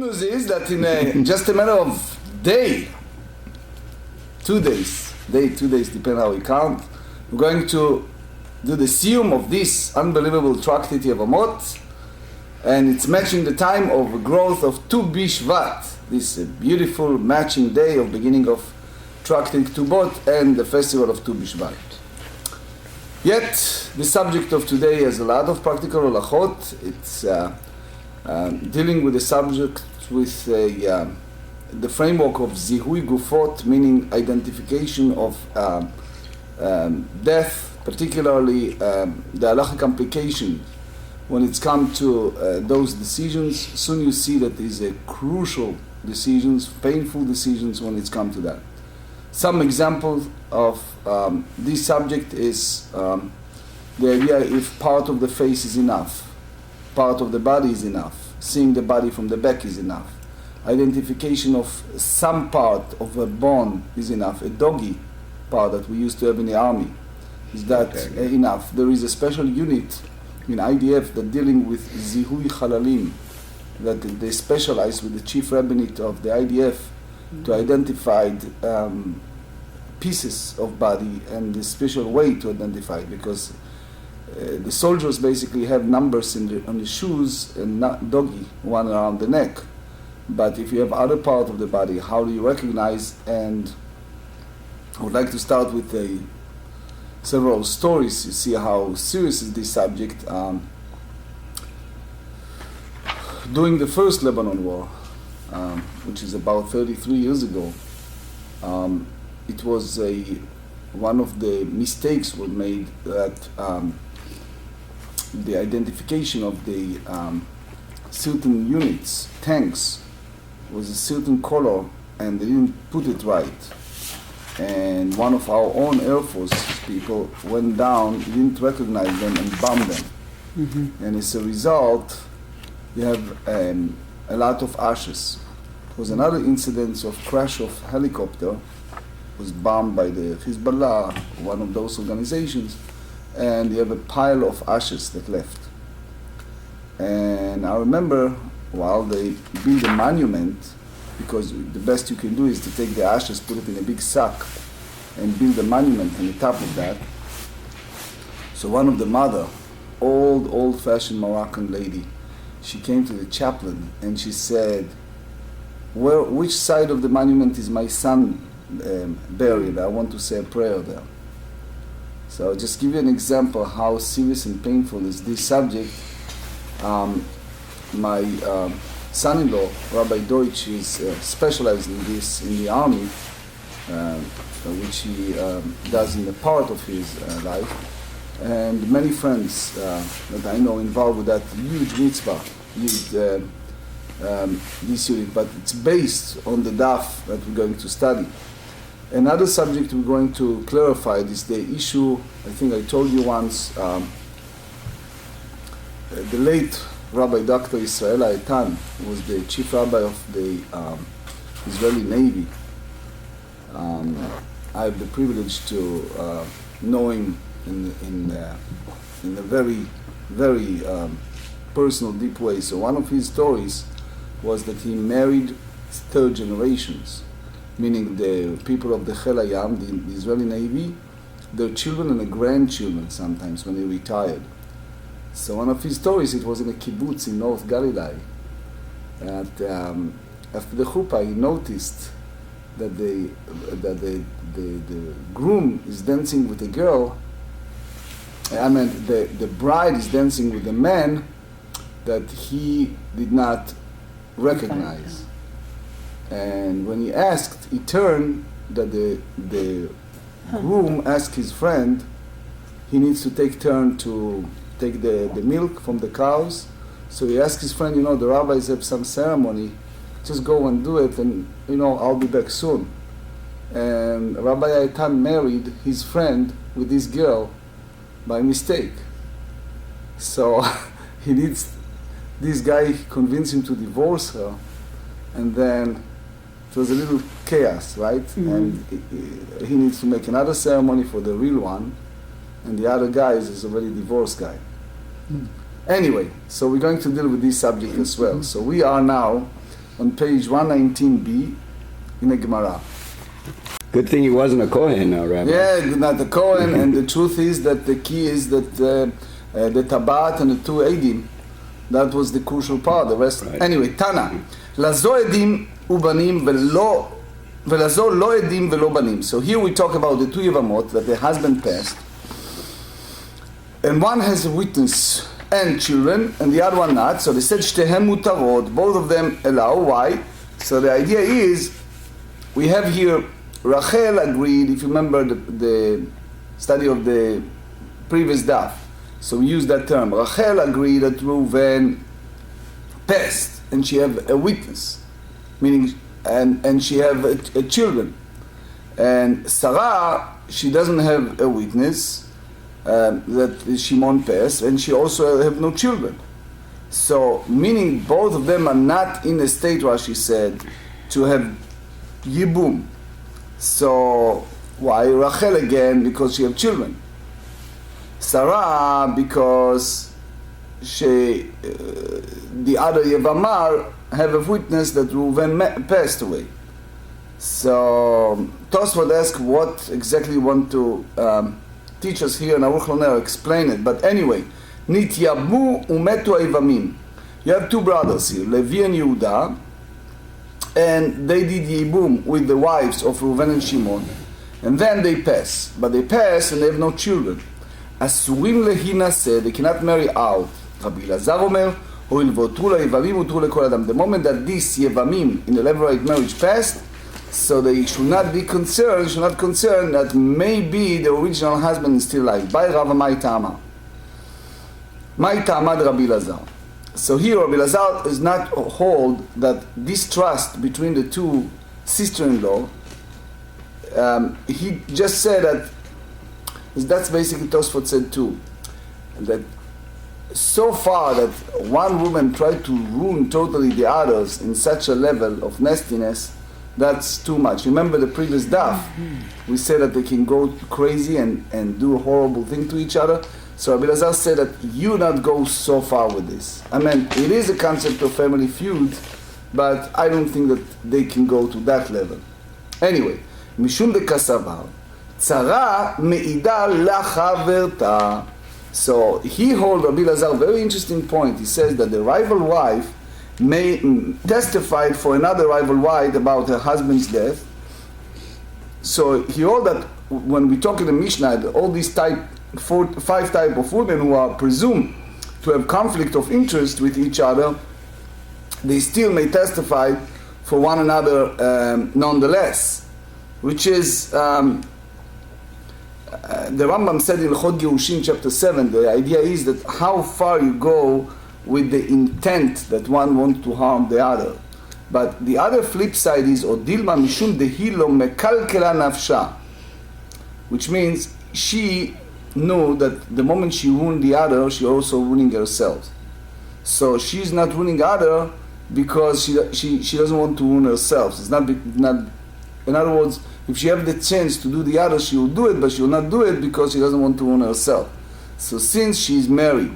news is that in just a matter of 2 days, depending how we count, we're going to do the siyum of this unbelievable Tractate Yevamot, and it's matching the time of growth of Tu Bishvat, this beautiful matching day of beginning of Tractate Tubot and the festival of Tu Bishvat. Yet, the subject of today has a lot of practical halachot. It's dealing with the subject with the framework of zihui gufot, meaning identification of death, particularly the halachic implication when it's come to those decisions. Soon you see that there is a crucial decisions, painful decisions when it's come to that. Some examples of this subject is the idea if part of the face is enough, part of the body is enough, seeing the body from the back is enough, identification of some part of a bone is enough, a doggy part that we used to have in the army, is that enough? There is a special unit in IDF that dealing with zihui halalim, that they specialize with the chief rabbinate of the IDF to identify pieces of body and the special way to identify it, because the soldiers basically have numbers on the shoes and doggy, one around the neck. But if you have other part of the body, how do you recognize? And I would like to start with several stories to see how serious is this subject. During the first Lebanon war, which is about 33 years ago, it was one of the mistakes were made that the identification of the certain units, tanks, was a certain color, and they didn't put it right. And one of our own Air Force people went down, didn't recognize them, and bombed them. Mm-hmm. And as a result, you have a lot of ashes. There was another incident of crash of helicopter, was bombed by the Hezbollah, one of those organizations, and you have a pile of ashes that left. And I remember while they build a monument, because the best you can do is to take the ashes, put it in a big sack, and build a monument on the top of that. So one of the mother, old-fashioned Moroccan lady, she came to the chaplain and she said, which side of the monument is my son buried? I want to say a prayer there. So I'll just give you an example how serious and painful is this subject. My son-in-law, Rabbi Dr, is specialized in this in the army, which he does in a part of his life. And many friends that I know involved with that huge mitzvah, this unit, but it's based on the daf that we're going to study. Another subject we're going to clarify is the issue, I think I told you once, the late Rabbi Dr. Israel Aitan was the chief rabbi of the Israeli Navy. I have the privilege to know him in a very, very personal, deep way. So one of his stories was that he married third generations, meaning the people of the Chel Hayam, the Israeli Navy, their children and the grandchildren sometimes when they retired. So one of his stories, it was in a kibbutz in North Galilee. And after the chuppah, he noticed that the groom is dancing with a girl. I mean, the bride is dancing with a man that he did not recognize. And when he asked, he turned that the groom asked his friend, he needs to take turn to take the milk from the cows. So he asked his friend, the rabbis have some ceremony, just go and do it, and I'll be back soon. And Rabbi Aitan married his friend with this girl by mistake. So this guy convinced him to divorce her, and then it was a little chaos, right? Mm-hmm. And he needs to make another ceremony for the real one, and the other guy is already divorced guy. Mm-hmm. Anyway, so we're going to deal with this subject as well. So we are now on page 119b in a Gemarrah. Good thing he wasn't a Kohen now, Rabbi. Yeah, not a Kohen, and the truth is that the key is that the Tabat and the two Edim, that was the crucial part. The rest, right. Anyway, Tana, Lazo Edim ubanim ולזו לא עדים ולא בנים. So here we talk about the two Yevamot that the husband passed, and one has a witness and children, and the other one not. So they said שתיהם מותרות, both of them allow. Why? So the idea is, we have here Rachel agreed, if you remember the study of the previous daf, so we use that term. Rachel agreed that Reuven passed, and she have a witness, meaning, and she have a children. And Sarah, she doesn't have a witness that Shimon passed, and she also have no children. So, meaning both of them are not in a state, Rashi said, to have ייבום. So, why? Rachel again, because she have children. Sarah, because she, the other Yevamar, have a witness that Reuven passed away. So, Tosfot asked what exactly you want to teach us here, and Aruch LaNer explain it. But anyway, Nityabu umetu Yevamim. You have two brothers here, Levi and Yehuda, and they did ייבום with the wives of Reuven and Shimon, and then they pass. But they pass and they have no children. אסורים להינשא, they cannot marry out. Rabbi Elazar אומר, הואיל והותרו ליבמים הותרו לכל אדם. The moment that these יבמים in the levirate marriage passed, so they should not be concerned, that maybe the original husband is still alive. By Rava Mai Tama. Mai Tama de Rabbi Elazar. So here Rabbi Elazar does not hold that this trust between the two sister-in-law, he just said that, that's basically Tosfot said too, that so far that one woman tried to ruin totally the others in such a level of nastiness, that's too much. Remember the previous daf, we said that they can go crazy and do a horrible thing to each other. So Rabbi Elazar said that you not go so far with this. I mean, it is a concept of family feud, but I don't think that they can go to that level. Anyway, משום דקסבר, צרה מעידה לחברתה. So he holds Rabbi Elazar, very interesting point. He says that the rival wife may testify for another rival wife about her husband's death. So he holds that when we talk in the Mishnah, all these five type of women who are presumed to have conflict of interest with each other, they still may testify for one another nonetheless, which is the Rambam said in L'chot Gerushin chapter 7, the idea is that how far you go with the intent that one wants to harm the other. But the other flip side is Odilma mishum dehilo mekalkela nafsha, which means she knew that the moment she ruined the other, she also ruining herself. So she's not ruining other because she doesn't want to ruin herself. It's not in other words, if she have the chance to do the other, she will do it, but she will not do it because she doesn't want to ruin herself. So since she's married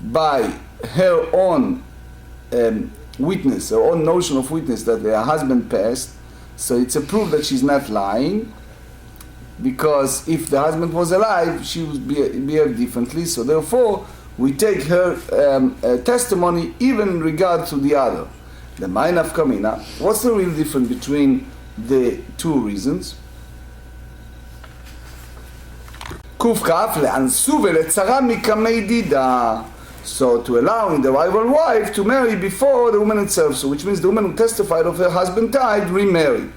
by her own witness, her own notion of witness that her husband passed, so it's a proof that she's not lying, because if the husband was alive, she would behave differently. So therefore, we take her testimony even in regard to the other. The Mai Nafka Mina, what's the real difference between the two reasons? Kuf Kaf le'ansu ve'letzara mikamei dida. So to allowing the rival wife to marry before the woman itself, so which means the woman who testified of her husband died remarried.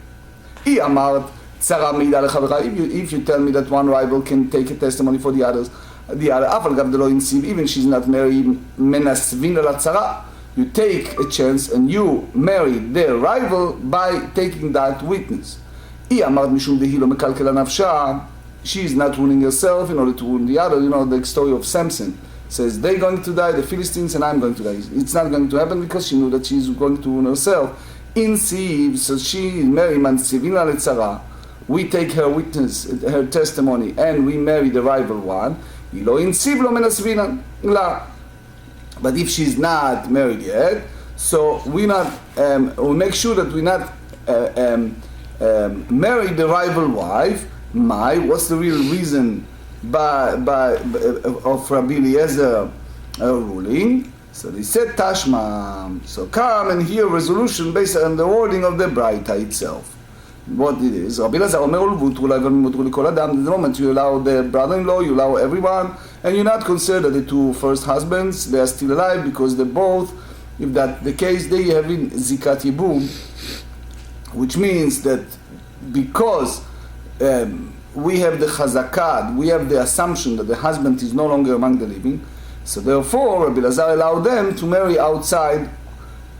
I amart tzara meida lechavera. If you tell me that one rival can take a testimony for the other, afal gav delo insiv, even she's not married, menasvin la tzara. You take a chance and you marry their rival by taking that witness. I amart mishum dehilo mekalkela nafsha. She is not ruining herself in order to ruin the other. You know the story of Samson. Says they're going to die, the Philistines, and I'm going to die. It's not going to happen because she knew that she's going to ruin herself. In Siv, so she is married Mansivina Letzara. We take her witness, her testimony, and we marry the rival one. Ilo in Siv lo menasvina la. But if she's not married yet, So we we'll make sure that we not marry the rival wife. What's the real reason of Rabbi Eliezer ruling? So they said Tashma. So come and hear resolution based on the wording of the Braita itself. What it is? Rabbi Eliezer Omer the moment you allow the brother-in-law, you allow everyone, and you not consider the two first husbands, they are still alive because they both, if that's the case, they have in Zikat ייבום, which means that because we have the chazakah, we have the assumption that the husband is no longer among the living, so therefore Rabbi Elazar allowed them to marry outside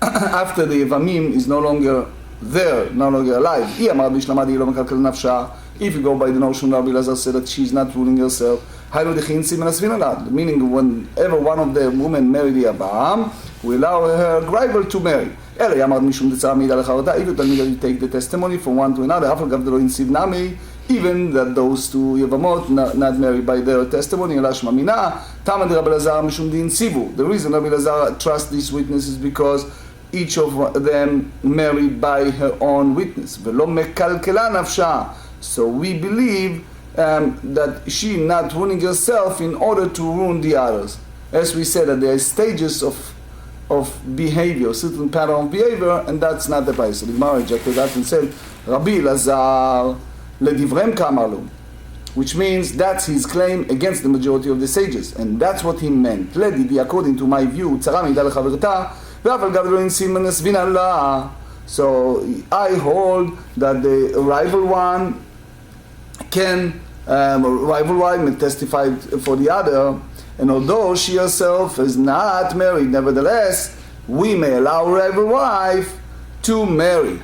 after the Yevamim is no longer there, no longer alive. If you go by the notion Rabbi Elazar said that she is not ruling herself, meaning whenever one of the women married the Abraham, we allow her rival to marry. If you take the testimony from one to another, even that those two Yevamot not married by their testimony, the reason Rabbi Elazar trusts these witnesses because each of them married by her own witness. So we believe that she not ruining herself in order to ruin the others. As we said, that there are stages of behavior, certain pattern of behavior, and that's not the price. So the Gemarrah rejected that and said, Rabbi Elazar ledivrem kamalu, which means that's his claim against the majority of the sages, and that's what he meant. Ledidi, according to my view, tzara mida lechaverta, ve'afal gav lo insim nesvin Allah. So I hold that the rival one can, rival wife may testify for the other, and although she herself is not married, nevertheless, we may allow rival wife to marry.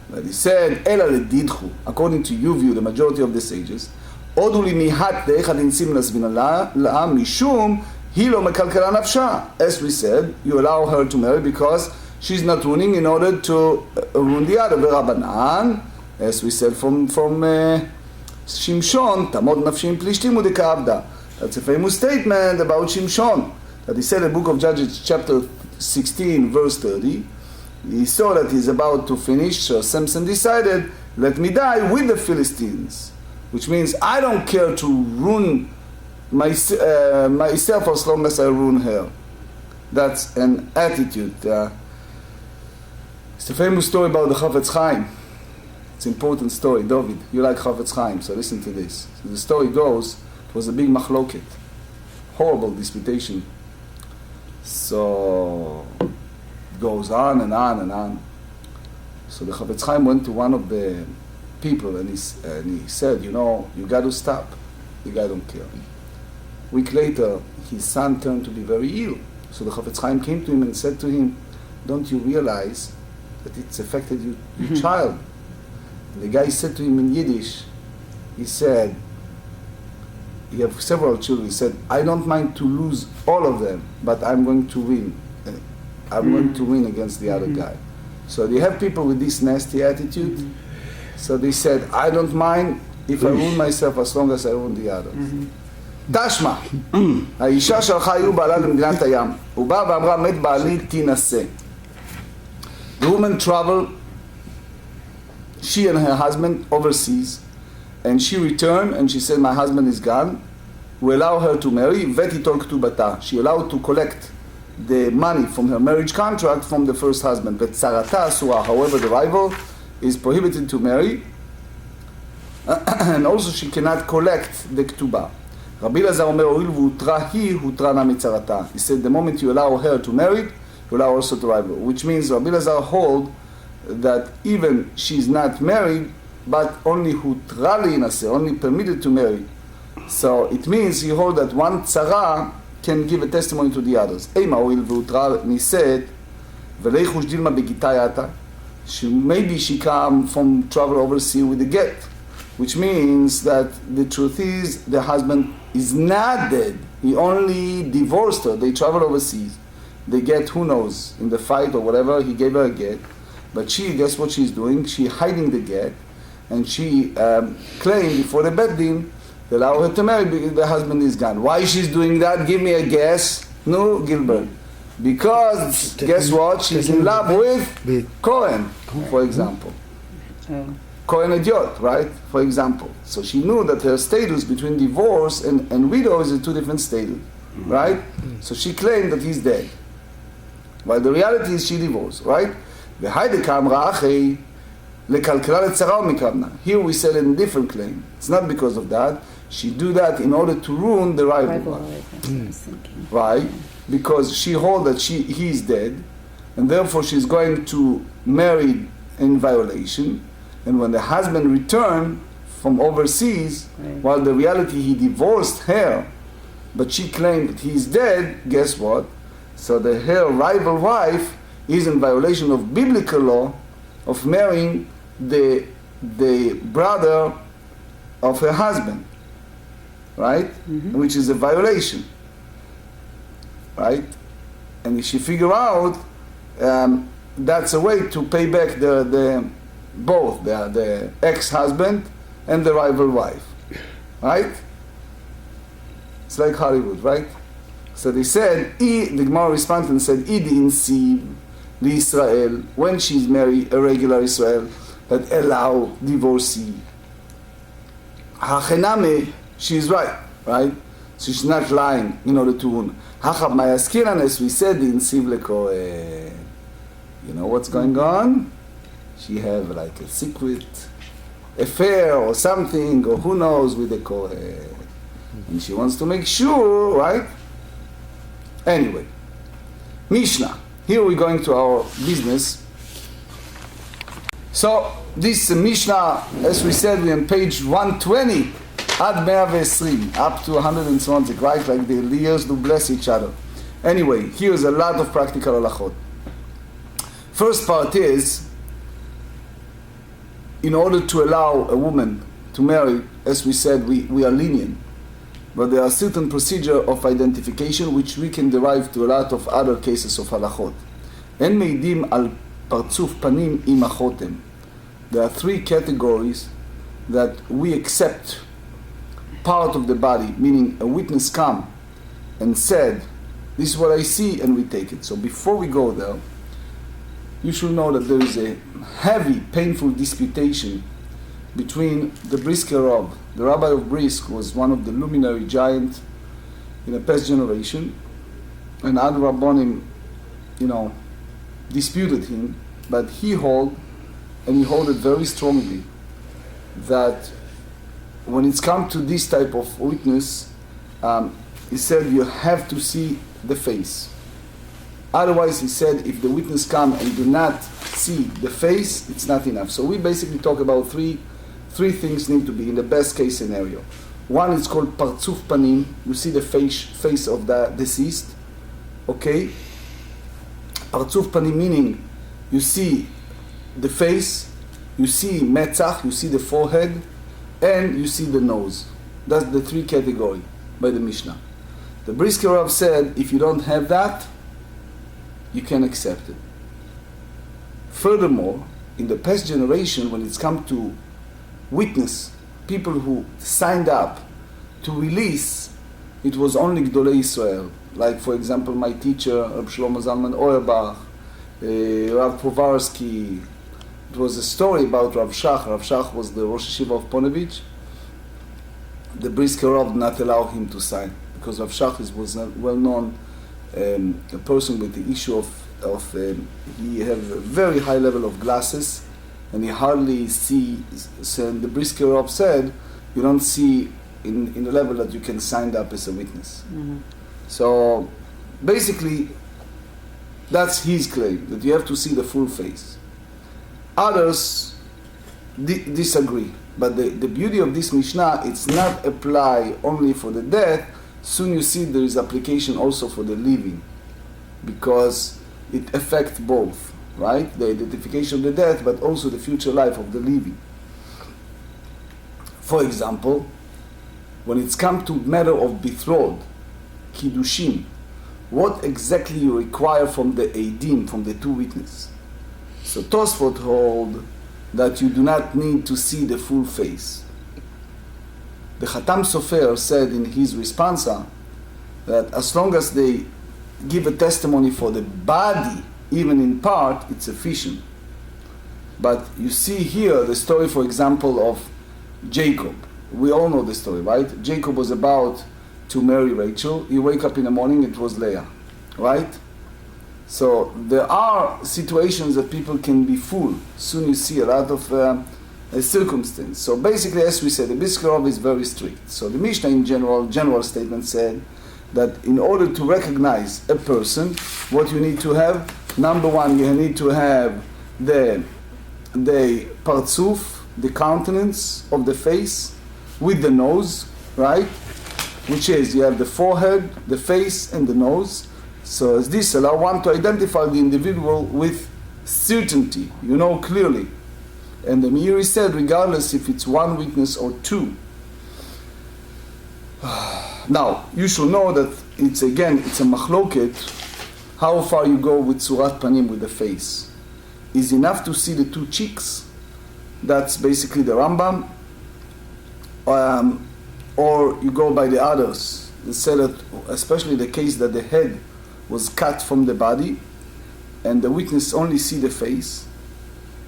But he said, Ela ledidchu, according to your view, the majority of the sages, Odu li mihat de'echad insim lasvin la'a mishum hi lo mekalkela nafsha. As we said, you allow her to marry because she's not ruining in order to ruin the other. V'rabanan, as we said from Shimshon, tamod nafshim plishtim udekavda. That's a famous statement about Shimshon, that he said in the book of Judges, chapter 16, verse 30. He saw that he's about to finish, so Samson decided, let me die with the Philistines. Which means, I don't care to ruin myself as long as I ruin her. That's an attitude. It's a famous story about the Chafetz Chaim. It's an important story. David, you like Chafetz Chaim, so listen to this. So the story goes, it was a big machloket, horrible disputation. So it goes on and on and on. So the Chafetz Chaim went to one of the people and he said, you got to stop. The guy don't care. A week later, his son turned to be very ill. So the Chafetz Chaim came to him and said to him, don't you realize that it's affected your child? And the guy said to him in Yiddish, he said, you have several children. He said, I don't mind to lose all of them, but I'm going to win. I'm going to win against the other guy. So they have people with this nasty attitude. So they said, I don't mind if I ruin myself as long as I ruin the others. תשמע, האישה שלחה היו בעלה למדינת הים. הוא בא ואמרה, מת בעלי תינשא. The woman traveled, she and her husband, overseas, and she returned and she said, my husband is gone. We allow her to marry, ותיטול כתובתה. She allowed to collect the money from her marriage contract from the first husband. וצרתה אסורה. However, the rival is prohibited to marry, and also she cannot collect the ketubah. Rabbi Elazar Omer, הואיל והותרה היא, הותרה נא מצרתה. He said, the moment you allow her to marry, you allow also to rival. Which means Rabbi Elazar hold that even she's not married, but only hutra le'inaseh, only permitted to marry. So it means he hold that one tzara can give a testimony to the others. Eima הואיל והותרה נישאת, ולאיחוש דילמה בגיתה יתה. Maybe she come from travel overseas with the get, which means that the truth is the husband is not dead. He only divorced her. They travel overseas. They get, who knows, in the fight or whatever, he gave her a get. But she, guess what she's doing? She hiding the get, and she claimed before the Beit Din, they allow her to marry because the husband is gone. Why she's doing that? Give me a guess. No, Gilbert. Because, guess what? She's in love with Cohen, for example. Cohen idiot, right? For example. So she knew that her status between divorce and widow is a two different status, right? So she claimed that he's dead. While the reality is she divorced, right? Here we said in a different claim. It's not because of that. She do that in order to ruin the rival wife. Right? Because she holds that he is dead, and therefore she's going to marry in violation. And when the husband returned from overseas, while the reality he divorced her, but she claimed that he's dead, guess what? So her rival wife is in violation of biblical law of marrying the brother of her husband, right? Which is a violation, right? And if she figure out that's a way to pay back both the ex-husband and the rival wife, right? It's like Hollywood, right? So they said, the Gemara responded and said, the Israel, when she's married a regular Israel, that allow divorcee. Hachename, she's right? So she's not lying in order to win. Hachab mayaskiran, as we said, in Sivleko, you know what's going on? She have like a secret affair or something, or who knows with the Kohen. And she wants to make sure, right? Anyway, Mishnah. Here we're going to our business. So this Mishnah, as we said, we're on page 120 ad 120, up to 120, right? Like the years do bless each other. Anyway, here's a lot of practical halachot. First part is, in order to allow a woman to marry, as we said, we are lenient. But there are certain procedure of identification which we can derive to a lot of other cases of halachot. En meidim al partzuf panim im achotem. There are three categories that we accept part of the body, meaning a witness come and said, this is what I see, and we take it. So before we go there, you should know that there is a heavy, painful disputation between the Brisker Rav. The Rabbi of Brisk was one of the luminary giants in the past generation, and other Rabbonim, disputed him, but he held it very strongly, that when it's come to this type of witness, he said you have to see the face. Otherwise, he said, if the witness come and do not see the face, it's not enough. So we basically talk about three things need to be in the best case scenario. One is called partzuf panim. You see the face of the deceased. Okay? Partzuf panim meaning you see the face, you see metzach, you see the forehead, and you see the nose. That's the three category by the Mishnah. The Brisker Rav said, if you don't have that, you can accept it. Furthermore, in the past generation, when it's come to witness, people who signed up to release, it was only Gdolei Israel. Like, for example, my teacher, Reb Shlomo Zalman Auerbach, Rav Povarsky. It was a story about Rav Shach. Rav Shach was the Rosh Yeshiva of Ponevezh. The Brisker Rav did not allow him to sign, because Rav Shach was a well-known a person with the issue of he have a very high level of glasses, and he hardly sees. So the Brisker Rav said, you don't see in the level that you can sign up as a witness. So basically, that's his claim, that you have to see the full face. Others disagree, but the beauty of this Mishnah, it's not apply only for the death. Soon you see there is application also for the living, because it affects both, right? The identification of the death, but also the future life of the living. For example, when it's come to matter of betrothed, kiddushin, what exactly you require from the eidim, from the two witnesses? So Tosfot hold that you do not need to see the full face. The Khatam Sofer said in his responsa that as long as they give a testimony for the body, even in part, it's sufficient. But you see here the story, for example, of Jacob. We all know the story, right? Jacob was about to marry Rachel. He wake up in the morning, it was Leah, right? So there are situations that people can be fooled. Soon you see a lot of circumstance. So basically, as we said, the Brisker Rov is very strict. So the Mishnah in general statement said that in order to recognize a person, what you need to have, number one, you need to have the partzuf, the countenance of the face with the nose, right? Which is, you have the forehead, the face, and the nose. So as this allow one to identify the individual with certainty, you know clearly. And the Meiri said, regardless if it's one witness or two. Now, you should know that it's a machloket, how far you go with surat panim, with the face. Is enough to see the two cheeks? That's basically the Rambam. Or you go by the others. They said that, especially the case that the head was cut from the body, and the witness only see the face.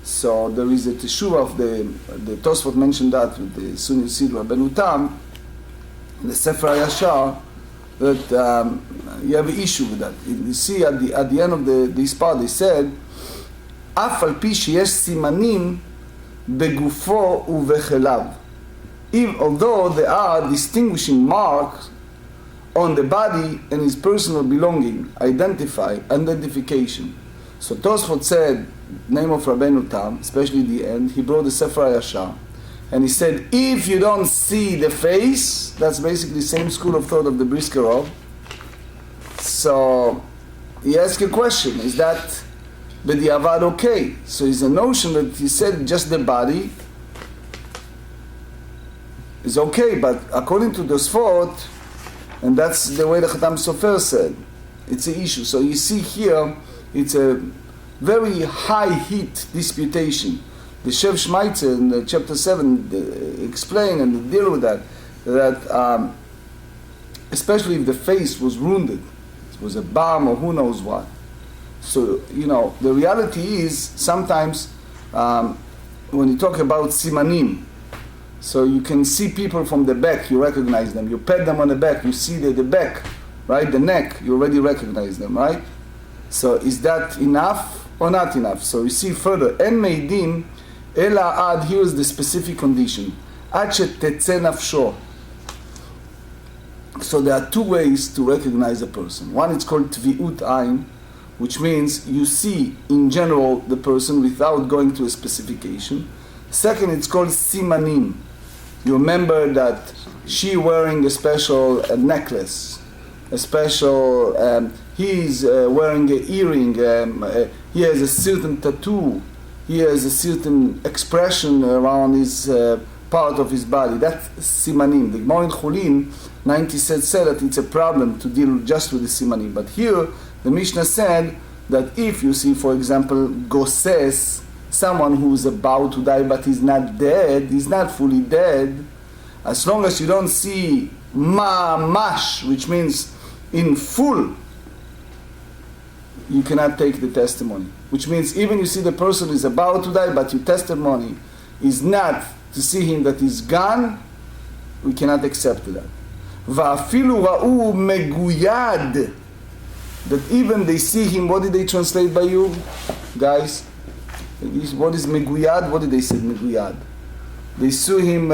So there is a teshuvah of the Tosfot mentioned that with the Sunni Sid Rabbeinu Tam, the Sefer HaYashar, that you have an issue with that. You see at the end of this part, they said, "Af al pi sheyesh simanim begufo uvechelav." Although there are distinguishing marks on the body and his personal belonging, identification. So Tosfot said, name of Rabbeinu Tam, especially the end, he brought the Sefer HaYashar, and he said, if you don't see the face, that's basically the same school of thought of the Brisker Rov. So he asked a question, is that b'diavad okay? So it's a notion that he said just the body is okay, but according to Tosfot, and that's the way the Khatam Sofer said, it's an issue. So you see here, it's a very high heat disputation. The Shev Shmaitzer in chapter 7 explain and deal with that especially if the face was wounded, it was a bomb or who knows what. So, the reality is sometimes when you talk about simanim, so you can see people from the back, you recognize them. You pat them on the back, you see the back, right? The neck, you already recognize them, right? So is that enough or not enough? So you see further, En meidim ela ad, here is the specific condition. Ad shetetze nafsho. So there are two ways to recognize a person. One is called tvi'ut ayin, which means you see in general the person without going to a specification. Second, it's called simanim. You remember that she wearing a special necklace, a special, he's wearing an earring, he has a certain tattoo, he has a certain expression around his part of his body. That's simanim. The Gemarrah in Chulin 90 said that it's a problem to deal just with the simanim. But here, the Mishnah said that if you see, for example, goses, someone who is about to die but he's not dead, he's not fully dead, as long as you don't see mamash, which means in full, you cannot take the testimony. Which means even you see the person is about to die but your testimony is not to see him that he's gone, we cannot accept that. Va'afilu ra'u meguyad, that even they see him, what did they translate by you, guys? What is meguyad? What did they say meguyad? They saw him,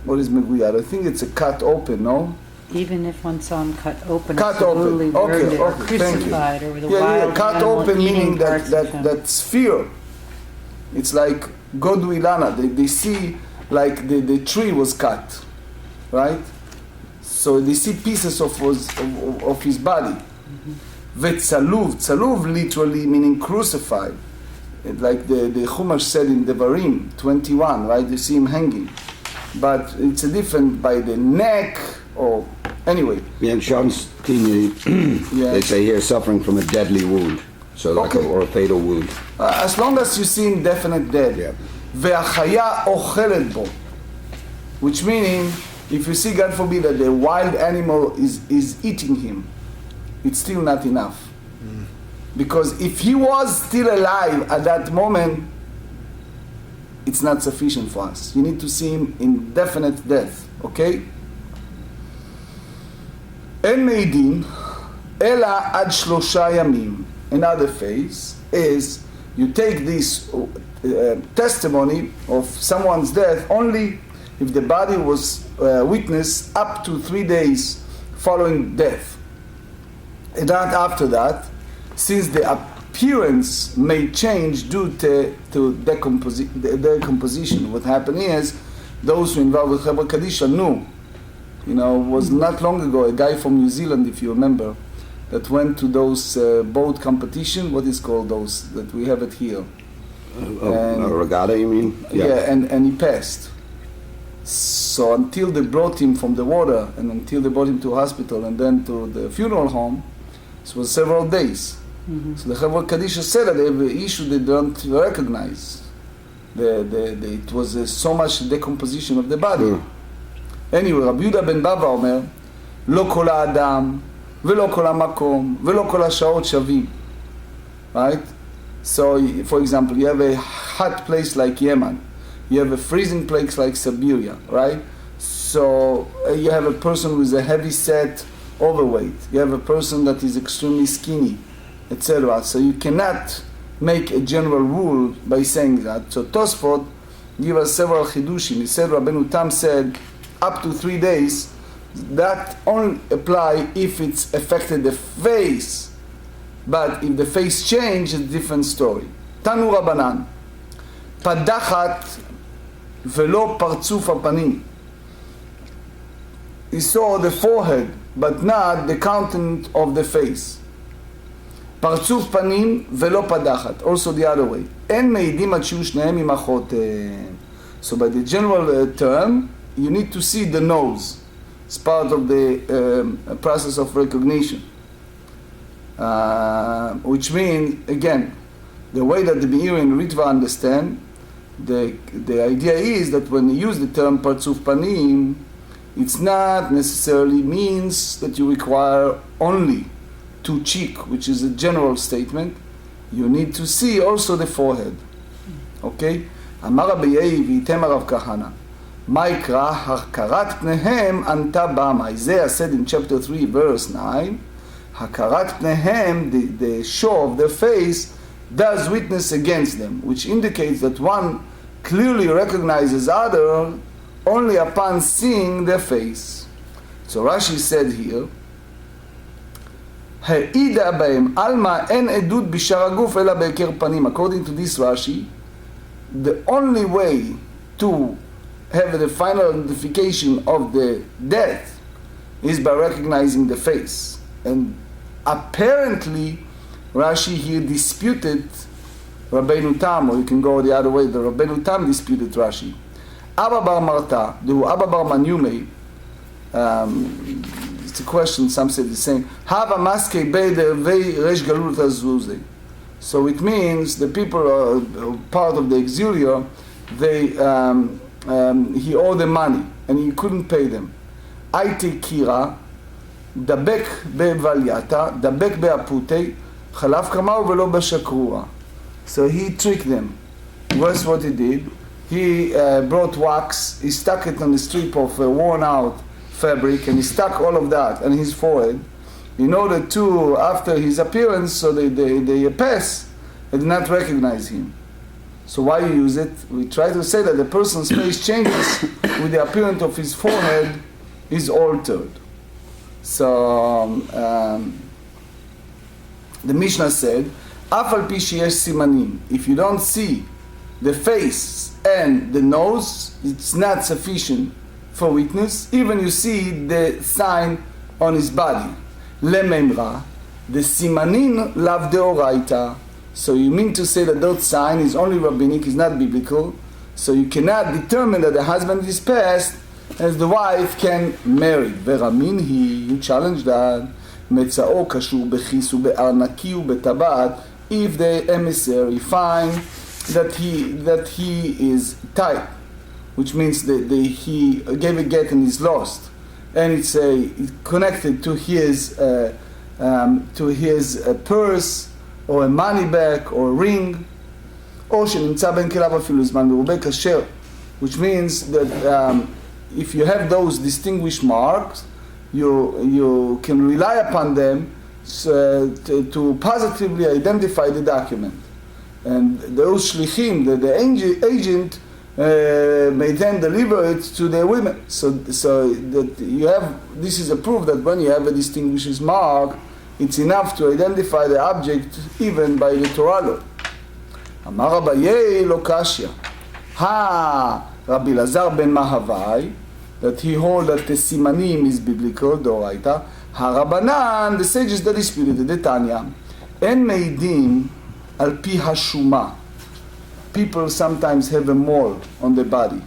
what is meguyad? I think it's a cut open, no? Even if one saw him cut open, cut open. Okay, or crucified, okay, or the wild cut open meaning that sphere. It's like Godwilana. They see like the tree was cut, right? So they see pieces of his body. Vetzaluv, tzaluv literally meaning crucified. Like the Chumash said in Devarim 21, right? You see him hanging. But it's a different by the neck or anyway. Yeah, in Sean's they say here suffering from a deadly wound. So like or a fatal wound. As long as you see indefinite death. Yeah. Ve'achaya ochelet bo, which meaning If you see, God forbid, that the wild animal is eating him, it's still not enough. Because if he was still alive at that moment, it's not sufficient for us. You need to see him in definite death, okay? אין מעידים, אלא עד 3 ימים. Another phase is you take this testimony of someone's death only if the body was witnessed up to 3 days following death. And not after that, since the appearance may change due to decomposition. What happened is, those who involved with Gemarrah Kadisha knew, was not long ago a guy from New Zealand, if you remember, that went to those boat competition, what is called those, that we have it here. A regatta, you mean? Yeah, and he passed. So until they brought him from the water, and until they brought him to a hospital, and then to the funeral home, it was several days. So the Gemarrah Kadisha said that they have an issue they don't recognize. It was so much decomposition of the body. Anyway, Rabbi Yehuda ben Bava אומר, לא כל האדם, ולא כל המקום, ולא כל השעות שווים. Right? So, for example, you have a hot place like Yemen. You have a freezing place like Siberia, right? So, you have a person with a heavy set, overweight. You have a person that is extremely skinny, etc. So you cannot make a general rule by saying that. So Tosfot give us several chidushim. He said, Rabbeinu Tam said, up to 3 days, that only apply if it's affected the face. But if the face change, it's a different story. Tanu Rabbanan, padachat velo partzuf hapanim. He saw the forehead, but not the countenance of the face. פרצוף פנים ולא פדחת, also the other way. אין מעידים עד שיהיו שניהם עם אחותיהם. So by the general term, you need to see the nose. It's part of the process of recognition. Which means, again, the way that the Meir and Ritva understand, the idea is that when you use the term partzuf panim, it's not necessarily means that you require only 2 cheek, which is a general statement. You need to see also the forehead. Okay? אמר רבי וייתם הרב כהנא, מה יקרא? הכרת פניהם ענתה במה. Isaiah said in chapter 3 verse 9, הכרת פניהם, the show of their face, does witness against them, which indicates that one clearly recognizes other only upon seeing their face. So Rashi said here, העידה בהם, עלמא אין עדות בשאר הגוף אלא בהכר פנים. According to this Rashi, the only way to have the final identification of the death is by recognizing the face. And apparently, Rashi here disputed Rabbeinu Tam, or you can go the other way, the Rabbeinu Tam disputed Rashi. Abba bar Marta, the Abba bar Manyume, it's a question, some say the same. Hava maske beder vei resh galut azuzei. So it means the people are part of the exiliar, he owed them money and he couldn't pay them. Aite kira, dabek bevalyata, dabek beapute, chalaf kamau velo bashakrura. So he tricked them. What's what he did? He brought wax, he stuck it on the strip of worn out fabric, and he stuck all of that on his forehead in order to, after his appearance, so they pass and did not recognize him. So why you use it? We try to say that the person's face changes with the appearance of his forehead is altered. So the Mishnah said, "Af al pi sheyesh simanim." If you don't see the face and the nose, it's not sufficient for witness. Even you see the sign on his body. Lememra, the simanin lav deoraita. So you mean to say that that sign is only rabbinic, is not biblical. So you cannot determine that the husband is passed as the wife can marry. Veramin he, you challenge that. Metzao kashur bechis ube'arnaki ube'tabat. If the emissary find that he is tied which means that he gave a get and is lost, and it's connected to his purse or a money bag or a ring, או שנמצא בין כליו אפילו זמן מרובה כשר, which means that if you have those distinguished marks, you can rely upon them to positively identify the document. And those shlichim, the agent, may then deliver it to their women. So that you have, this is a proof that when you have a distinguished mark, it's enough to identify the object even by the Torah law. אמר רביי לא קשיא. Rabbi Lazar ben Mahavai, that he hold that the simanim is biblical, דאורייתא. הרבנן, the sages that disputed, the Tanya, אין מעידים על פי השומה. People sometimes have a mole on the body.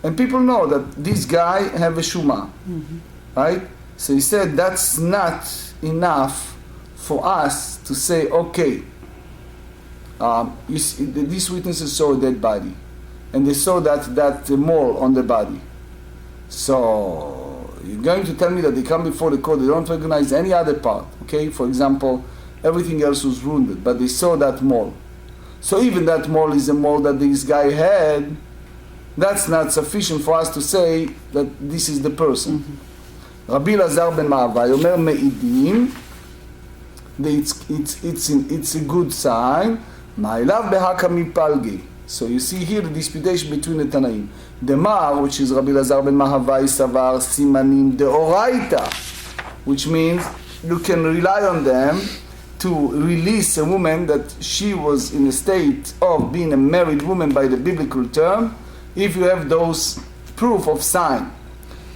And people know that this guy have a shuma. Right? So he said that's not enough for us to say, okay, these witnesses saw a dead body. And they saw that mole on the body. So you're going to tell me that they come before the court, they don't recognize any other part. Okay? For example, everything else was wounded, but they saw that mole. So even that mole is a mole that this guy had, that's not sufficient for us to say that this is the person. Rabbi Lazar ben Mahavai אומר מעידים, it's a good sign, מעיליו בהקה מפלגי. So you see here the disputation between the Tanaim. The Mar, which is Rabbi Lazar ben Mahavai, Savar Simanim Deoraita, which means you can rely on them to release a woman that she was in a state of being a married woman by the biblical term, if you have those proof of sign.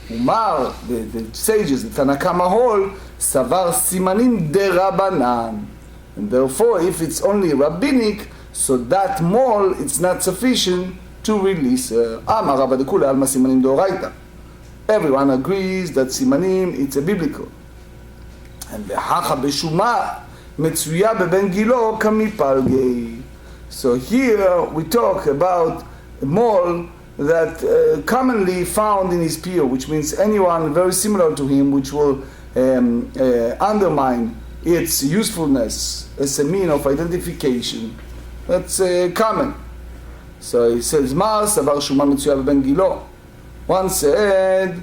Umar, the sages, the Tanakama hold, Savar Simanim de Rabbanan. And therefore, if it's only rabbinic, so that mole, it's not sufficient to release Amar Rabba de Kula Alma Simanim Deoraita. Everyone agrees that Simanim, it's a biblical. And the Hacha Beshuma, מצויה בבן גילו כמפלגי. So here we talk about a mole that commonly found in his peer, which means anyone very similar to him, which will undermine its usefulness as a mean of identification. That's common. So he says, מה סבר שומה מצויה בבן גילו? One said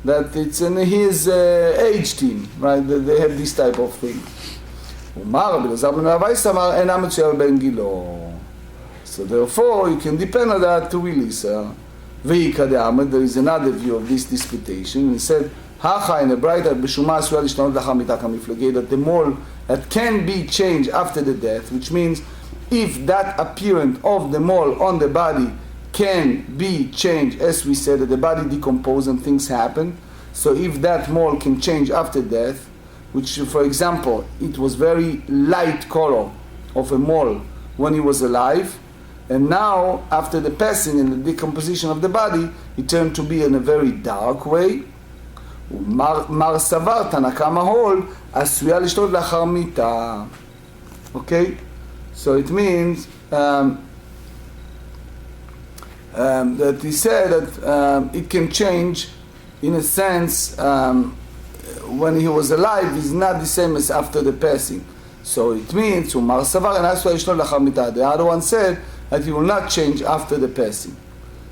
that it's in his age team, right? That they have this type of thing. Umar Rabbi Lazar ben Mahavai אמר אינה מצויה בבן גילו. So therefore you can depend on that to release her. ואיכא דאמר, there is another view of this disputation. He said, הכה in a bright בשומה עשויה להשתנות לאחר מיתה כמפלגי, that the mole that can be changed after the death, which means if that appearance of the mole on the body can be changed, as we said, that the body decomposes and things happen. So if that mole can change after death, which, for example, it was very light color of a mole when he was alive, and now, after the passing and the decomposition of the body, it turned to be in a very dark way. Mar savar Tanakama hold עשויה לשתות לאחר מיתה. Okay? So it means that he said that it can change in a sense when he was alive is not the same as after the passing. So it means the other one said that he will not change after the passing.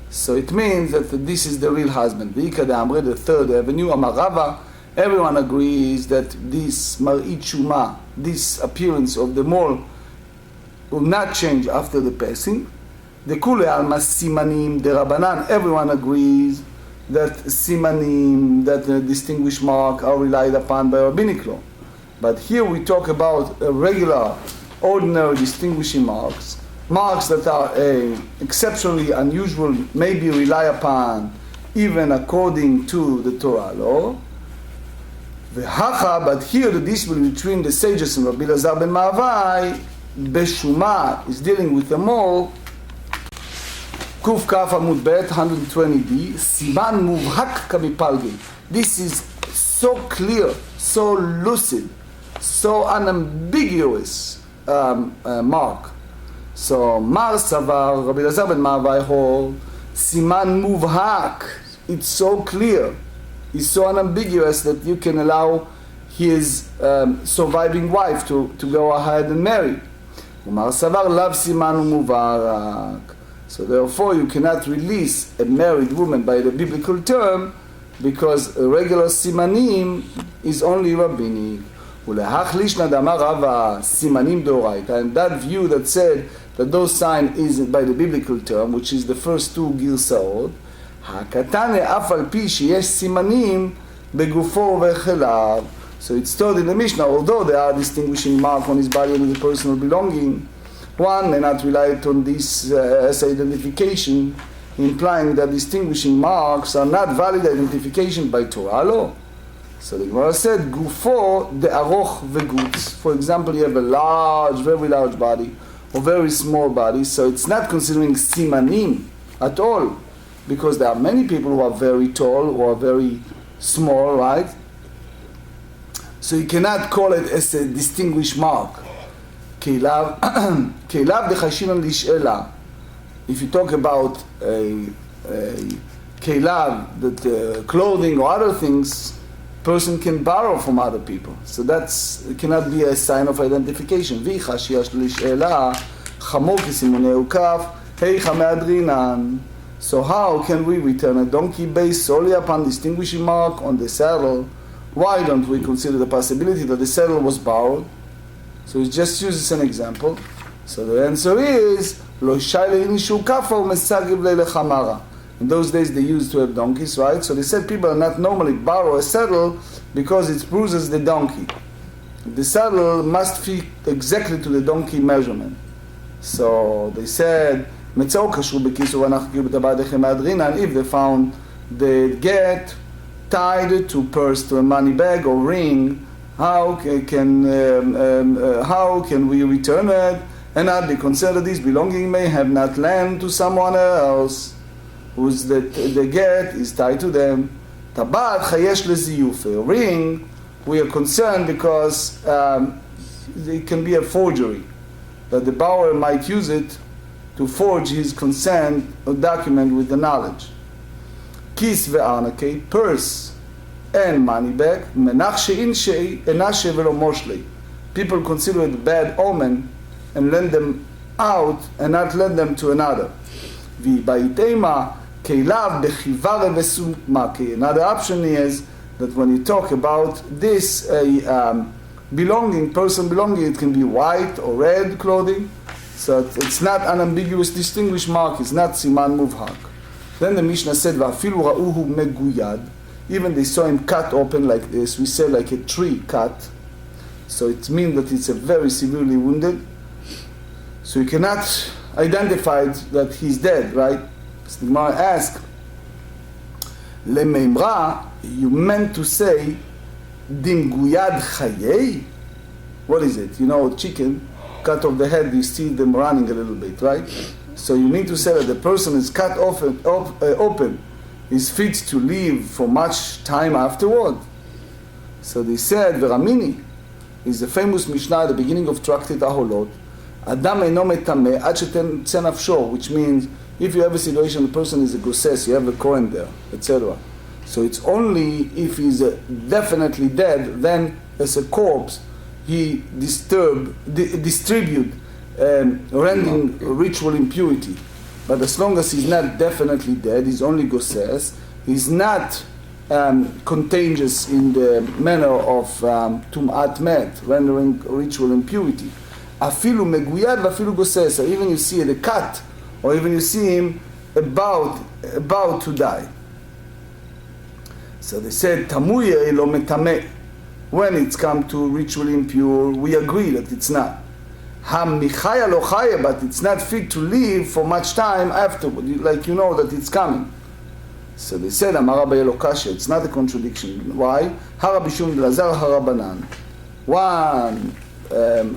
So it means that this is the real husband. The third avenue, Amarava, everyone agrees that this Mar'it Shuma, this appearance of the mole, will not change after the passing. The Kule Alma Simanim, the Rabbanan, everyone agrees that Simanim, that the distinguished mark, are relied upon by rabbinic law. But here we talk about regular, ordinary distinguishing marks, marks that are exceptionally unusual, maybe rely upon even according to the Torah law. But here the dispute between the sages and Rabbi Lazar ben Mahavai, Beshuma is dealing with the mole. Kuf Kaf Amud Bet 120b, Siman Muvhak Kamipalgi. This is so clear, so lucid, so unambiguous mark. So Mar Savar, Rabbi Lazar ben Mahavai hold siman muvhak. It's so clear. It's so unambiguous that you can allow his surviving wife to go ahead and marry. Umar savar lav siman mubarak. So therefore you cannot release a married woman by the biblical term because a regular simanim is only rabbinic. Ulehachlish nadamar rava simanim doraita. And that view that said that those signs is by the biblical term, which is the first two girsaot, hakatane af al pi sheyesh simanim begufo vechelav. So it's told in the Mishnah, although there are distinguishing marks on his body and his personal belonging, one may not rely on this as identification, implying that distinguishing marks are not valid identification by Torah law. So the Gemara said, Gufo de aroch vegutz. For example, you have a large, very large body, or very small body, so it's not considering simanim at all, because there are many people who are very tall or very small, right? So you cannot call it as a distinguished mark. Keilav dechashinan lish'ela. If you talk about a keilav, that clothing or other things, person can borrow from other people. So it cannot be a sign of identification. V'chashiyash lish'ela chamor kisimonei ukaf heicha me'adrinan. So how can we return a donkey based solely upon distinguishing mark on the saddle? Why don't we consider the possibility that the saddle was borrowed? So it just uses an example. So the answer is, Lo shayle nishu kafa u'mesagiv le'lechamara. In those days they used to have donkeys, right? So they said people are not normally borrow a saddle because it bruises the donkey. The saddle must fit exactly to the donkey measurement. So they said, Metzao kashu bekisu v'anachkiu b'tabadechem adrinan. If they found the get tied to purse, to a money bag or ring, how can we return it and not be concerned that this belonging may have not lent to someone else whose the get is tied to them? Tabat chayesh leziyuf. A ring, we are concerned because it can be a forgery, that the borrower might use it to forge his consent or document with the knowledge. Kis ve'arnake, purse and money bag, menach she'in she'i enashe velo moshlei. People consider it bad omen and lend them out and not lend them to another. V'baitema keilav bechivare vesumake. Another option is that when you talk about this belonging, person belonging, it can be white or red clothing. So it's not an ambiguous distinguished mark, it's not siman muvhak. Then the Mishnah said, Va'afilu ra'uhu meguyad. Even they saw him cut open like this, we say like a tree cut. So it means that it's a very severely wounded. So you cannot identify that he's dead, right? So the Gemara asked, Lemeimra, you meant to say, Dimguyad chayei? What is it? You know, chicken, cut off the head, you see them running a little bit, right? So you mean to say that the person is cut open, is fit to live for much time afterward? So they said, Veramini is the famous Mishnah at the beginning of Tractate Aholot, Adam eino metameh ad shetetzeh nafsho, which means if you have a situation, the person is a goses, you have a Kohen there, etc. So it's only if he's definitely dead, then as a corpse, he distribute rending ritual impurity. But as long as he's not definitely dead, he's only goses, he's not contagious in the manner of tum'at met, rendering ritual impurity. Afilu meguyad v'afilu goses, or even you see the cut, or even you see him about to die. So they said, Tamuye lo metameh. When it's come to ritual impure, we agree that it's not. Hamichaya lo chaya, but it's not fit to live for much time afterward, like you know that it's coming. So they said, Amar Rabbi Elokasha, it's not a contradiction. Why? Rabbi Shimon ben Elazar, Harabanan. One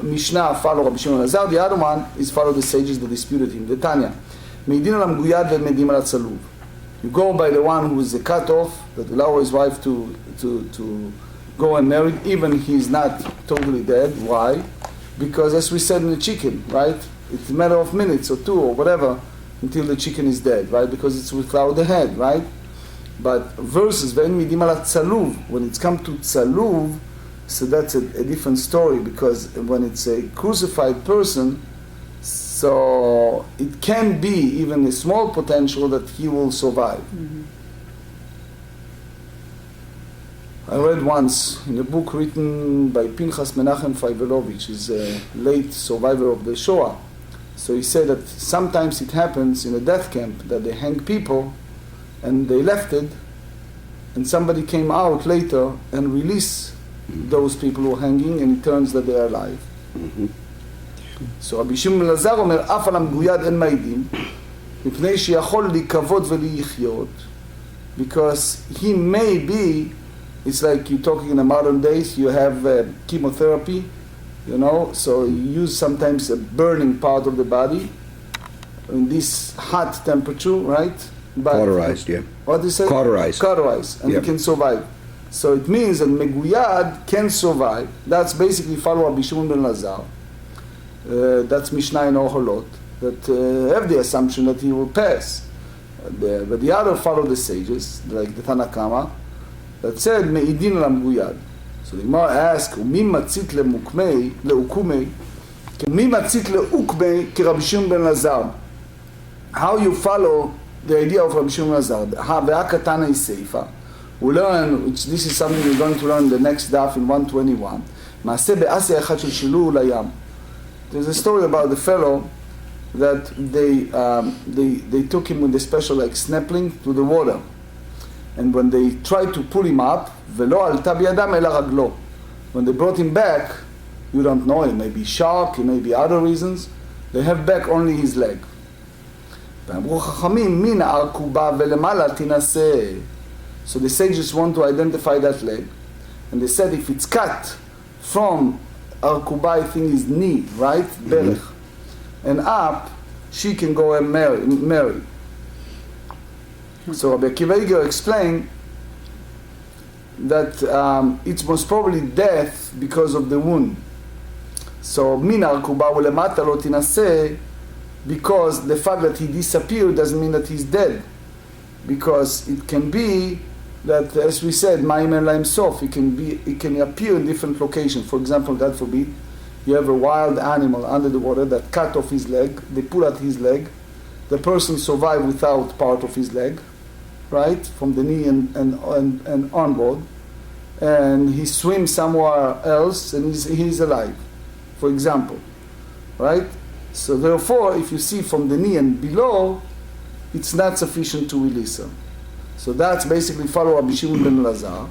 Mishnah follow Rabbi Shimon ben Elazar, the other one is follow the sages that disputed him. The Tanya. Meidin alam guyad ve'medim al tzaluv. You go by the one who is a cut off, that allow his wife to go and marry, even he's not totally dead. Why? Because as we said in the chicken, right? It's a matter of minutes or two or whatever, until the chicken is dead, right? Because it's without the head, right? But versus when midim ala tzaluv, when it's come to tzaluv, so that's a different story, because when it's a crucified person, so it can be even a small potential that he will survive. Mm-hmm. I read once in a book written by Piנחas Menachem Feivelovich, is a late survivor of the Shoah. So he said that sometimes it happens in a death camp that they hang people and they left it, and somebody came out later and released those people who are hanging, and it turns that they are alive. Mm-hmm. So רבי שמעון בן אלעזר אומר, אף על המגויד אין מעידים, מפני שיכול להיקוות ולחיות, because he may be, it's like you're talking in the modern days, you have chemotherapy, you know, so you use sometimes a burning part of the body in this hot temperature, right? But, Cauterized, yeah. What do you say? Cauterized. Cauterized, and Yeah. it can survive. So it means that Meguyad can survive. That's basically follow Rabbi Shimon ben Lazar. That's Mishnah in Oholot, that have the assumption that he will pass. But the other follow the sages, like the Tanakama, that said Meidin al Meguyad. So the Gemara asks, "Mi matzit leukmei, mi matzit leukmei ki Rabbi Shimon ben Lazar?" How you follow the idea of Rabbi Shimon ben Lazar? Ve'akatana is seifa. We learn, which this is something we're going to learn the next daf in 121. מעשה באסיה אחד של שילוח לים. There's a story about the fellow that they took him with a special like snappling to the water, and when they tried to pull him up, ולא עלתה בידם אלא רגלו. When they brought him back, you don't know, it may be shock, it may be other reasons, they have back only his leg. ואמרו חכמים, מן הארכובה ולמעלה תנסה. So the sages want to identify that leg, and they said if it's cut from Arkuba, I think is knee, right? Belech, and up, she can go and marry. So Rabbi Akiva Eiger explained that it's most probably death because of the wound. So min Arkuba ulemata lo tinaseh, because the fact that he disappeared doesn't mean that he's dead, because it can be that, as we said, Ma'im en Laim Sof, it can appear in different locations. For example, God forbid, you have a wild animal under the water that cut off his leg, they pull out his leg, the person survived without part of his leg, right, from the knee and onward, and he swims somewhere else and he's alive, for example, right? So therefore, if you see from the knee and below, it's not sufficient to release him. So that's basically follow Rabbi Shimon ben Lazar,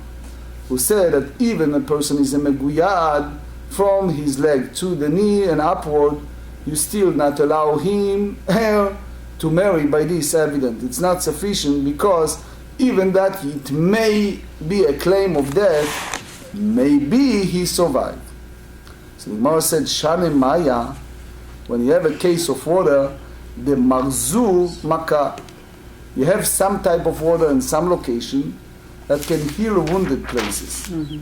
who said that even a person is a meguyad from his leg to the knee and upward, you still not allow him her to marry by this evidence. It's not sufficient, because even that it may be a claim of death, maybe he survived. So the Gemara said, Shane Maya, when you have a case of water, the marzu maka, you have some type of water in some location that can heal wounded places. Mm-hmm.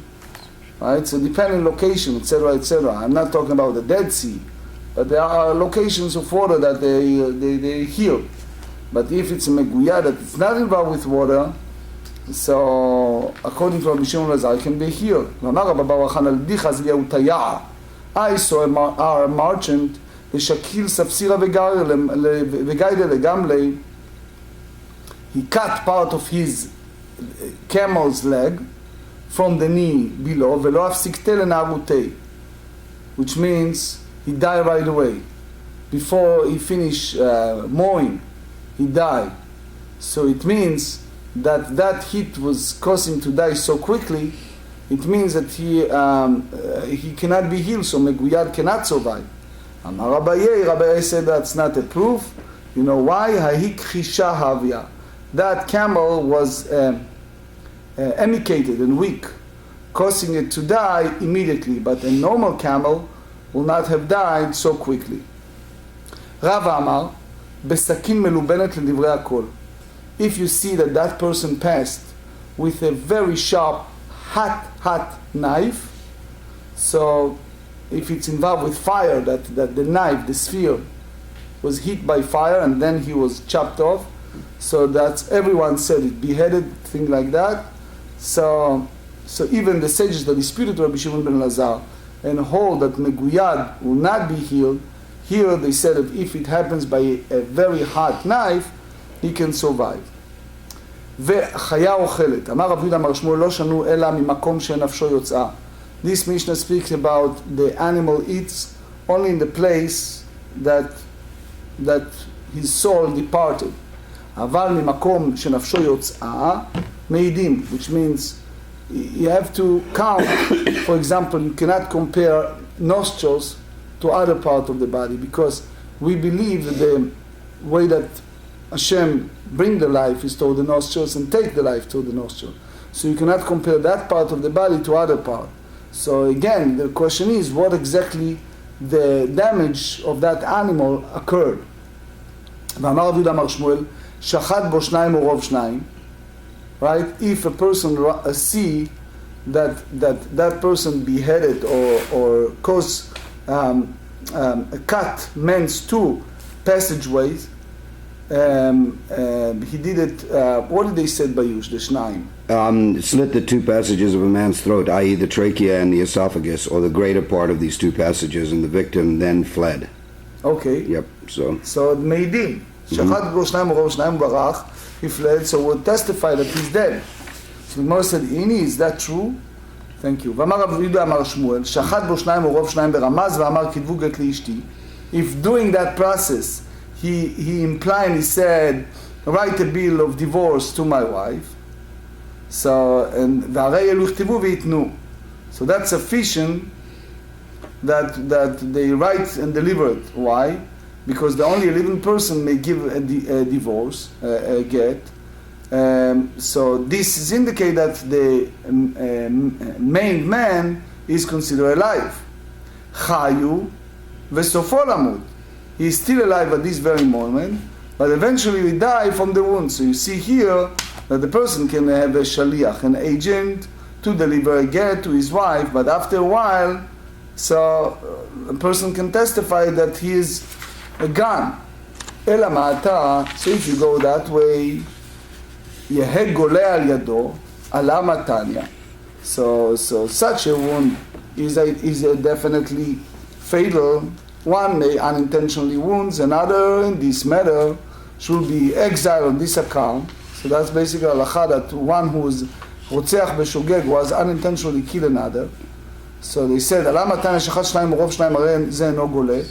Right? So depending location, etc., etc. I'm not talking about the Dead Sea, but there are locations of water that they heal. But if it's a meguya that it's not involved with water, so according to Rabbi Shimon Lazar, it can be healed. I saw a merchant, the Shakil Safsira Vegaide Legamle. He cut part of his camel's leg from the knee below, velo afsikte lenarutei, which means he died right away. Before he finished mowing, he died. So it means that that heat was causing him to die so quickly. It means that he cannot be healed, so Meguyad cannot survive. Amar Rabbi said that's not a proof. You know why? Hahikhisha havia. That camel was emaciated and weak, causing it to die immediately. But a normal camel will not have died so quickly. Rav Amar, besakin melubenet ledivre hakol. If you see that that person passed with a very sharp, hot knife, so if it's involved with fire, that the knife, the sphere, was hit by fire and then he was chopped off. So that's, everyone said it, beheaded, thing like that. So even the sages that disputed Rabbi Shimon ben Lazar and hold that Meguyad will not be healed, here they said that if it happens by a very hot knife, he can survive. וחיה אוכלת. אמר רב יהודה אמר שמואל לא שנו אלא ממקום שנפשו יוצאה. This Mishnah speaks about the animal eats only in the place that his soul departed. אבל ממקום שנפשו יוצאה מעידים, which means you have to count. For example, you cannot compare nostrils to other part of the body, because we believe that the way that Hashem bring the life is through the nostrils and take the life through the nostril. So you cannot compare that part of the body to other part. So again, the question is what exactly the damage of that animal occurred. ואמר רבי יהודה אמר שמואל, שחט בו שניים או רוב שניים. Right? If a person see that person beheaded or caused a cut means two passageways, he did it, what did they say by Yush, the Shnaim? Slit the two passages of a man's throat, i.e. the trachea and the esophagus, or the greater part of these two passages, and the victim then fled. Okay. Yep, so. So, Meidim. Shachat b'ro Shnayim u'ro Shnayim barach, he fled, so we'll testify that he's dead. So the Gemara said, Ini, is that true? Thank you. ואמר רבי יהודה אמר שמואל, שחט בו שניים ורוב שניים ברמז, ואמר כתבו גט לאשתי. If during that process, he implied, he said, write a bill of divorce to my wife. So, and והרי אלו יכתבו ויתנו. So that's sufficient that they write and deliver it. Why? Because the only living person may give a divorce, a get. So this is indicate that the main man is considered alive. Chayu v'sofo lamut. He is still alive at this very moment, but eventually he die from the wound. So you see here that the person can have a shaliach, an agent, to deliver a get to his wife, but after a while, so a person can testify that he is gone. Ela ma'ata, so if you go that way, יהא גולה על ידו, עלה מתניה. So such a wound is a definitely fatal. One may unintentionally wounds, another in this matter should be exiled on this account. So that's basically halacha that one who is רוצח בשוגג was unintentionally kill another. So they said, עלה מתניה שחט שניים ורוב שניים, הרי זה אינו גולה.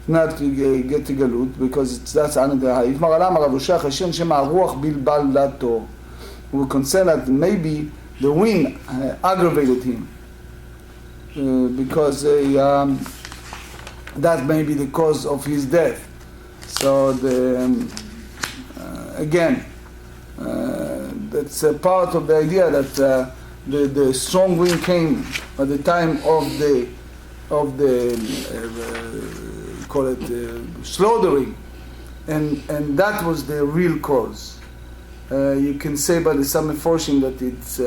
Not to get to galut, because that's another. If Maralam Ravushach Hashem Shema Ruach Bilbal Dato, we will consider that maybe the wind aggravated him, because that may be the cause of his death. So again, that's a part of the idea that the strong wind came at the time of the call it slaughtering, and that was the real cause. You can say by the some enforcing that it's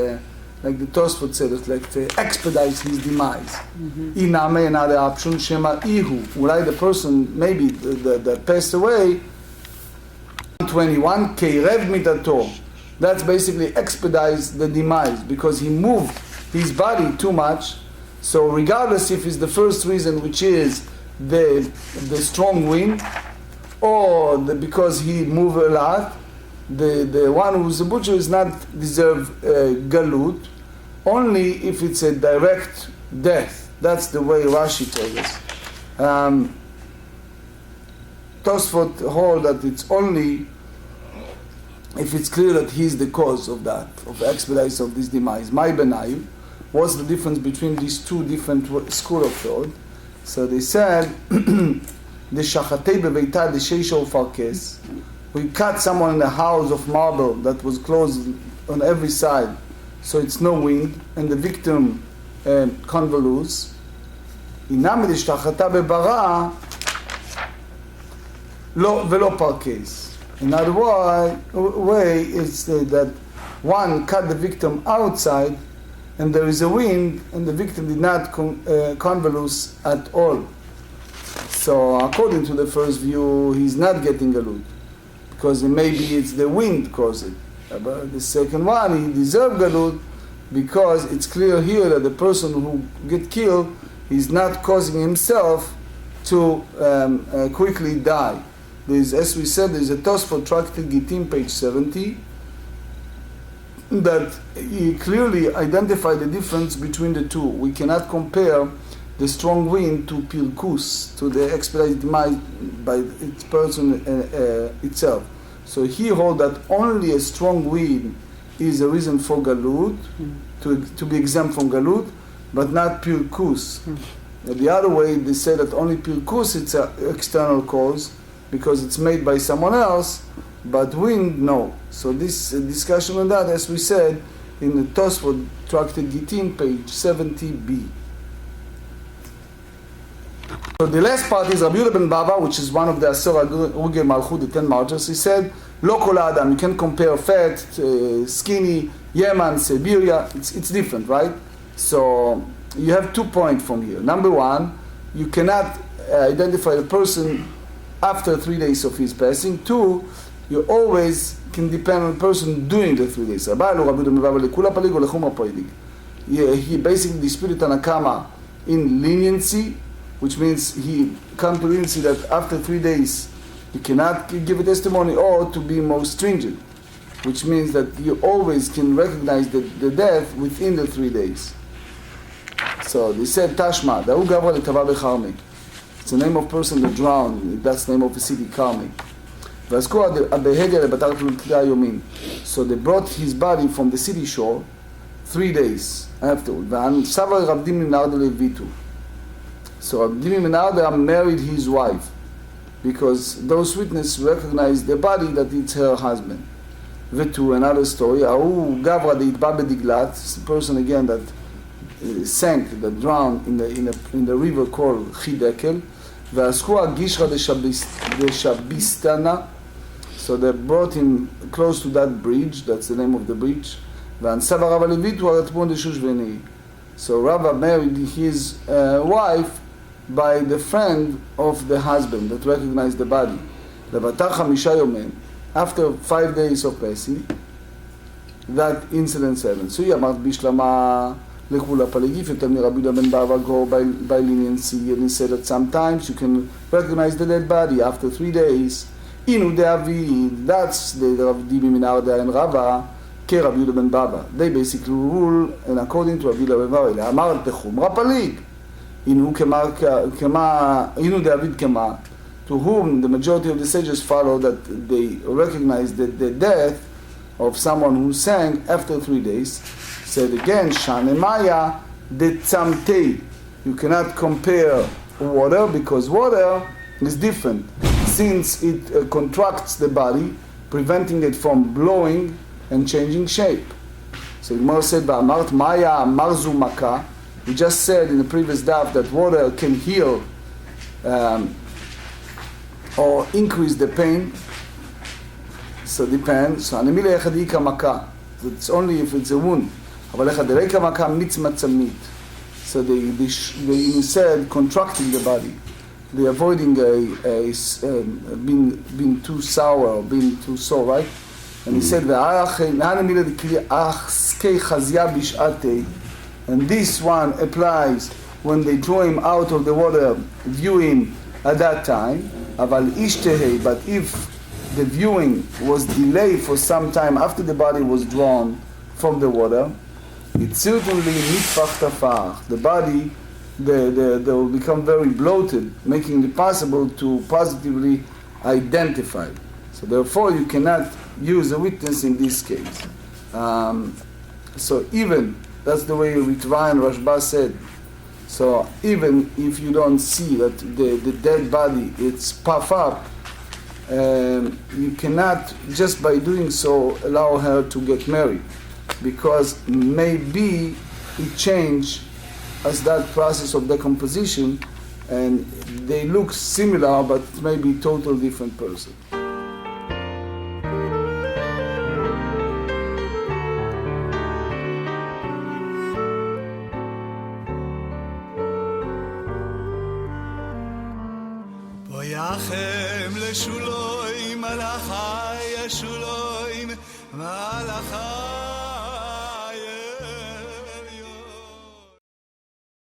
like the Tosfot said, it's like to expedite his demise. Iname, another option, Shema Ihu. Ulai the person maybe that passed away. 21 Keirev Mitato. That's basically expedites the demise because he moved his body too much. So regardless if it's the first reason, which is the strong wind, or because he moved a lot, the one who's a butcher is not deserve galut, only if it's a direct death. That's the way Rashi tells us. Tosfot hold that it's only if it's clear that he's the cause of that, of the expedites of this demise. My Benayu, what's the difference between these two different schools of thought? So they said, the shachatei beveita the sheisha ufarkes. We cut someone in a house of marble that was closed on every side, so it's no wind, and the victim convolutes. Inam the shachata bebara lo velo parkes. Another way is that one cut the victim outside, and there is a wind, and the victim did not convolute at all. So according to the first view, he's not getting galut, because maybe it's the wind caused it. But the second one, he deserved galut, because it's clear here that the person who get killed is not causing himself to quickly die. As we said, there's a Tosfot Tractate Gittin, page 70, that he clearly identified the difference between the two. We cannot compare the strong wind to pilkus, to the expedited demise by its person itself. So he holds that only a strong wind is a reason for galut, to be exempt from galut, but not pilkus. The other way, they say that only pilkus it's an external cause, because it's made by someone else, but wind, no. So this discussion on that, as we said, in the Tosfot Tractate Gittin, page 70b. So the last part is Rabbi ben Baba, which is one of the Asor Uge Malchut, the 10 martyrs. He said, Lo kol adam, you can compare fat, skinny, Yemen, Siberia, it's different, right? So you have 2 points from here. Number one, you cannot identify the person after 3 days of his passing. 2, you always can depend on the person doing the 3 days. He basically disputed Tanakama in leniency, which means he come to leniency that after 3 days you cannot give a testimony, or to be more stringent, which means that you always can recognize the death within the 3 days. So they said Tashma, Da'u Gavra Letava Becharmek. It's the name of person that drowned. That's the name of the city, Karmek. So they brought his body from the city shore 3 days afterward. So Rabbi Menarda married his wife, because those witnesses recognized the body that it's her husband. Vetu, another story. Gavra the Diglat, the person again that sank, that drowned in the river called Chidekel. So they brought him close to that bridge, that's the name of the bridge. So Rabbi married his wife by the friend of the husband that recognized the body. After 5 days of passing, that incident happened. So Yamat Bishlama Lekula Palegif, you tell me Rabbi ben Bava go by leniency, and he said that sometimes you can recognize the dead body after 3 days. Inu Deavi, that's the Rabbi Minarda and Rava, Ke Rabbi ben Bava. They basically rule, and according to Rabbi ben Bava, Amar Techumra Palig. Inu David Kema, to whom the majority of the sages follow that they recognize the death of someone who sang after 3 days. Said again, Shanemaya de Tzamtei. You cannot compare water, because water is different, since it contracts the body, preventing it from blowing and changing shape. So Gemarrah said, Ba'amart Maya Marzu Maka. We just said in the previous daf that water can heal or increase the pain. So depends. So Anemile Echadika Maka. It's only if it's a wound. So they said contracting the body. They avoiding being too sour or being too sore, right? And he said, and this one applies when they draw him out of the water, view him at that time. But if the viewing was delayed for some time after the body was drawn from the water, it certainly mitfach tafach. The body, they will become very bloated, making it possible to positively identify. So therefore, you cannot use a witness in this case. So even, that's the way Ritva and Rashba said. So even if you don't see that the dead body, it's puff up, you cannot, just by doing so, allow her to get married. Because maybe it changed as that process of decomposition, and they look similar, but maybe total different person. מלאכם לשולוים, מלאכי השולוים, מלאכי